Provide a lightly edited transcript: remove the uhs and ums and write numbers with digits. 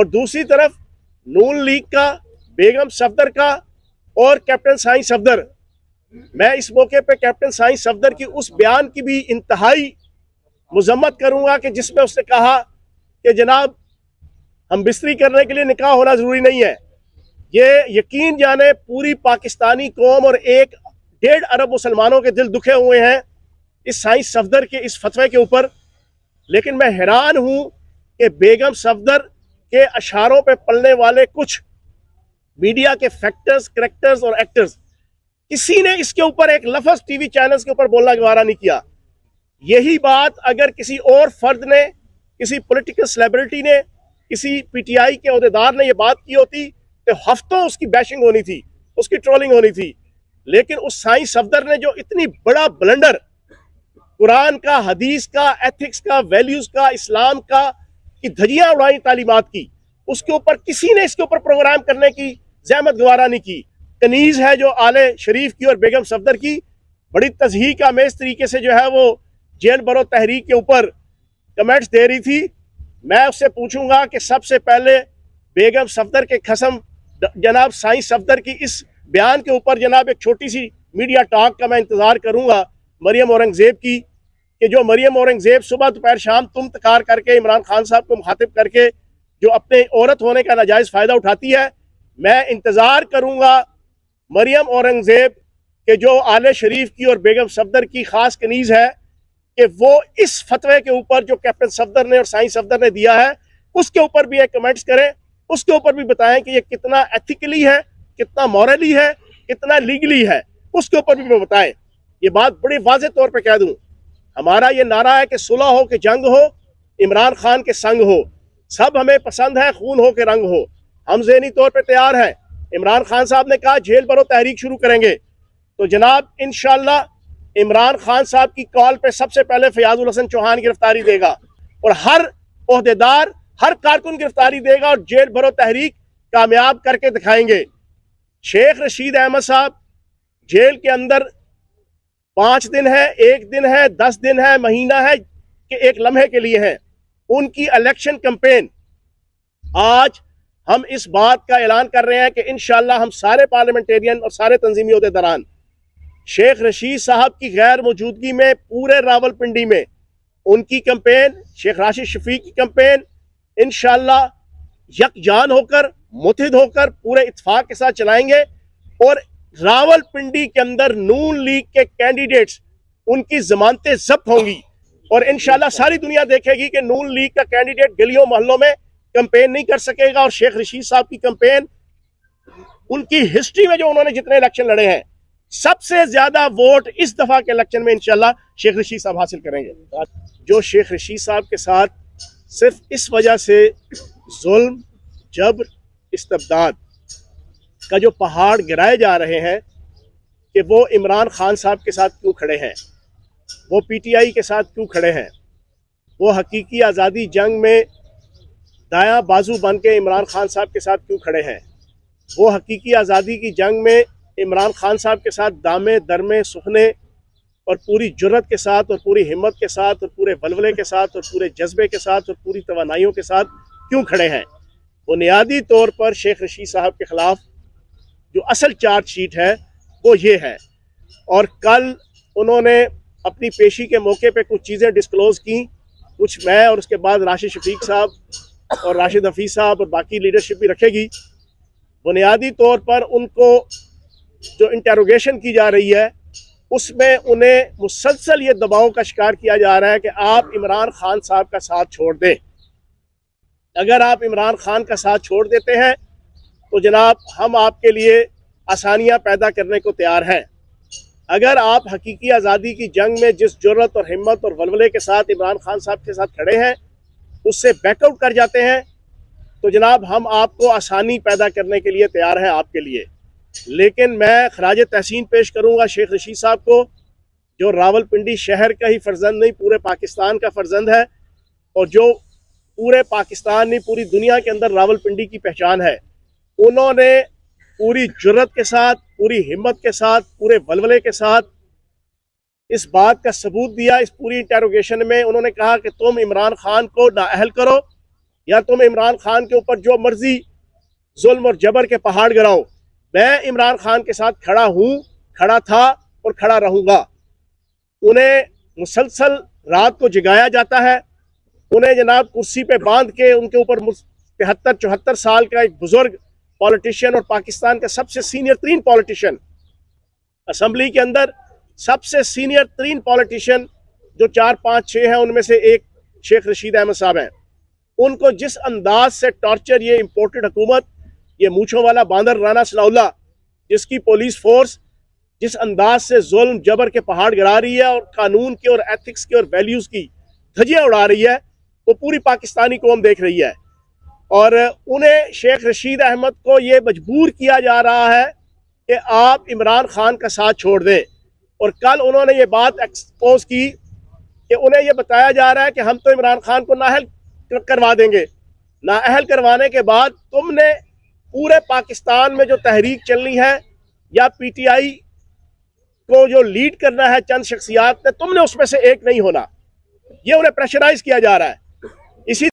और दूसरी तरफ नून लीग का, बेगम सफदर का और कैप्टन साईं सफदर। मैं इस मौके पे कैप्टन साईं सफदर की उस बयान की भी इंतहाई मुजम्मत करूंगा कि जिसमें उसने कहा कि जनाब हम बिस्तरी करने के लिए निकाह होना जरूरी नहीं है। ये यकीन जाने पूरी पाकिस्तानी कौम और 1.5 अरब मुसलमानों के दिल दुखे हुए हैं इस साईं सफदर के इस फतवे के ऊपर। लेकिन मैं हैरान हूं कि बेगम सफदर के अशारों पे पलने वाले कुछ मीडिया के फैक्टर्स, करेक्टर्स और एक्टर्स, किसी ने इसके ऊपर एक लफ्ज टीवी चैनल्स के ऊपर बोलना गवारा नहीं किया। यही बात अगर किसी और फर्द ने, किसी पॉलिटिकल सेलिब्रिटी ने, किसी पीटीआई के ओहदेदार ने यह बात की होती तो हफ्तों उसकी बैशिंग होनी थी, उसकी ट्रोलिंग होनी थी। लेकिन उस साईं सफदर ने जो इतनी बड़ा ब्लंडर कुरान का, हदीस का, एथिक्स का, वैल्यूज का, इस्लाम का की धजियां उड़ाई तालीमात की, उसके ऊपर किसी ने इसके ऊपर प्रोग्राम करने की जहमत गवारा नहीं की। कनीज है जो आले शरीफ की और बेगम सफदर की बड़ी तज़हीक आमेज तरीके से जो है वो जेल भरो तहरीक के ऊपर कमेंट्स दे रही थी। मैं उससे पूछूंगा कि सबसे पहले बेगम सफदर के खसम जनाब साईं सफदर की इस बयान के ऊपर जनाब एक छोटी सी मीडिया टॉक का मैं इंतजार करूंगा मरियम औरंगजेब की, कि जो मरियम औरंगजेब सुबह दोपहर शाम तुम तकार करके इमरान खान साहब को मुखातिब करके जो अपने औरत होने का नाजायज फायदा उठाती है। मैं इंतजार करूंगा मरियम औरंगजेब के जो आले शरीफ की और बेगम सफदर की खास कनीज है कि वो इस फतवे के ऊपर जो कैप्टन सफदर ने और साईं सफदर ने दिया है उसके ऊपर भी एक कमेंट्स करें, उसके ऊपर भी बताएं कि ये कितना एथिकली है, कितना मॉरली है, कितना लीगली है, उसके ऊपर भी मैं बताएं। ये बात बड़े वाज़े तौर पे कह दूं, हमारा ये नारा है कि सुलह हो कि जंग हो, इमरान खान के संग हो, सब हमें पसंद है, खून हो के रंग हो। हम ज़हनी तौर पे तैयार हैं। इमरान खान साहब ने कहा जेल भरो तहरीक शुरू करेंगे, तो जनाब इंशाल्लाह इमरान खान साहब की कॉल पे सबसे पहले फयाजुल हसन चौहान गिरफ्तारी देगा और हर ओहदेदार, हर कारकुन गिरफ्तारी देगा और जेल भरो तहरीक कामयाब करके दिखाएंगे। शेख रशीद अहमद साहब जेल के अंदर 5 दिन है, 1 दिन है, 10 दिन है, महीना है कि एक लम्हे के लिए है। उनकी इलेक्शन कैंपेन, आज हम इस बात का ऐलान कर रहे हैं कि इंशाल्लाह हम सारे पार्लियामेंटेरियन और सारे तंजीमी ओहदेदारान शेख रशीद साहब की गैर मौजूदगी में पूरे रावलपिंडी में उनकी कैंपेन, शेख राशिद शफीक की कैंपेन इंशाल्लाह यकजान होकर, मुत्तहिद होकर पूरे इत्तेफाक के साथ चलाएंगे। और रावलपिंडी के अंदर नून लीग के कैंडिडेट्स, उनकी जमानतें जब्त होंगी और इंशाल्लाह सारी दुनिया देखेगी कि नून लीग का कैंडिडेट गलियों मोहल्लों में कैंपेन नहीं कर सकेगा। और शेख रशीद साहब की कैंपेन, उनकी हिस्ट्री में जो उन्होंने जितने इलेक्शन लड़े हैं, सबसे ज्यादा वोट इस दफा के इलेक्शन में इंशाल्लाह शेख रशीद साहब हासिल करेंगे। जो शेख रशीद साहब के साथ सिर्फ इस वजह से जुल्म, जबर, इस्तबदाद का जो पहाड़ गिराए जा रहे हैं कि वो इमरान खान साहब के साथ क्यों खड़े हैं, वो पीटीआई के साथ क्यों खड़े हैं, वो हकीकी आज़ादी जंग में दायां बाजू बन के इमरान खान साहब के साथ क्यों खड़े हैं, वो हकीकी आज़ादी की जंग में इमरान खान साहब के साथ दामे दरमे सुखने और पूरी जुर्रत के साथ और पूरी हिम्मत के साथ और पूरे वलवले के साथ और पूरे जज्बे के साथ और पूरी तवानाइयों के साथ क्यों खड़े हैं। बुनियादी तौर पर शेख रशीद साहब के ख़िलाफ़ जो असल चार्जशीट है वो ये है। और कल उन्होंने अपनी पेशी के मौके पे कुछ चीज़ें डिस्क्लोज़ की, कुछ मैं और उसके बाद राशिद शफीक साहब और राशिद हफीज़ साहब और बाकी लीडरशिप भी रखेगी। बुनियादी तौर पर उनको जो इंटेरोगेशन की जा रही है उसमें उन्हें मुसलसल ये दबाव का शिकार किया जा रहा है कि आप इमरान खान साहब का साथ छोड़ दें। अगर आप इमरान खान का साथ छोड़ देते हैं तो जनाब हम आपके लिए आसानियां पैदा करने को तैयार हैं। अगर आप हकीकी आज़ादी की जंग में जिस जुर्रत और हिम्मत और वलवले के साथ इमरान खान साहब के साथ खड़े हैं उससे बैकआउट कर जाते हैं तो जनाब हम आपको आसानी पैदा करने के लिए तैयार हैं आपके लिए। लेकिन मैं खराज तहसीन पेश करूंगा शेख रशीद साहब को, जो रावलपिंडी शहर का ही फर्जंद नहीं पूरे पाकिस्तान का फर्जंद है और जो पूरे पाकिस्तान नहीं पूरी दुनिया के अंदर रावलपिंडी की पहचान है। उन्होंने पूरी जुर्रत के साथ, पूरी हिम्मत के साथ, पूरे वलवले के साथ इस बात का सबूत दिया। इस पूरी इंटेरोगेशन में उन्होंने कहा कि तुम इमरान खान को नाअहल करो या तुम इमरान खान के ऊपर जो मर्जी जुल्म और जबर के पहाड़ गिराओ। मैं इमरान खान के साथ खड़ा हूं, खड़ा था और खड़ा रहूंगा। उन्हें मुसलसल रात को जगाया जाता है, उन्हें जनाब कुर्सी पे बांध के उनके ऊपर 73-74 साल का एक बुजुर्ग पॉलिटिशियन और पाकिस्तान का सबसे सीनियर तरीन पॉलिटिशियन, असम्बली के अंदर सबसे सीनियर तरीन पॉलिटिशियन जो 4-5-6 हैं, उनमें से एक शेख रशीद अहमद साहब हैं, उनको जिस अंदाज से टॉर्चर ये इम्पोर्टेड हुकूमत, ये मूछों वाला बांदर राना सनाउल्लाह, जिसकी पुलिस फोर्स जिस अंदाज से जुल्म जबर के पहाड़ गिरा रही है और कानून के और एथिक्स के और वैल्यूज़ की धज्जियां उड़ा रही है, वो पूरी पाकिस्तानी कौम देख रही है। और उन्हें शेख रशीद अहमद को ये मजबूर किया जा रहा है कि आप इमरान खान का साथ छोड़ दें। और कल उन्होंने ये बात एक्सपोज की कि उन्हें ये बताया जा रहा है कि हम तो इमरान खान को नाअहल करवा देंगे। नाअहल करवाने के बाद तुमने पूरे पाकिस्तान में जो तहरीक चलनी है या पीटीआई को जो लीड करना है चंद शख्सियात ने, तुमने उसमें से एक नहीं होना। ये उन्हें प्रेशराइज किया जा रहा है। इसी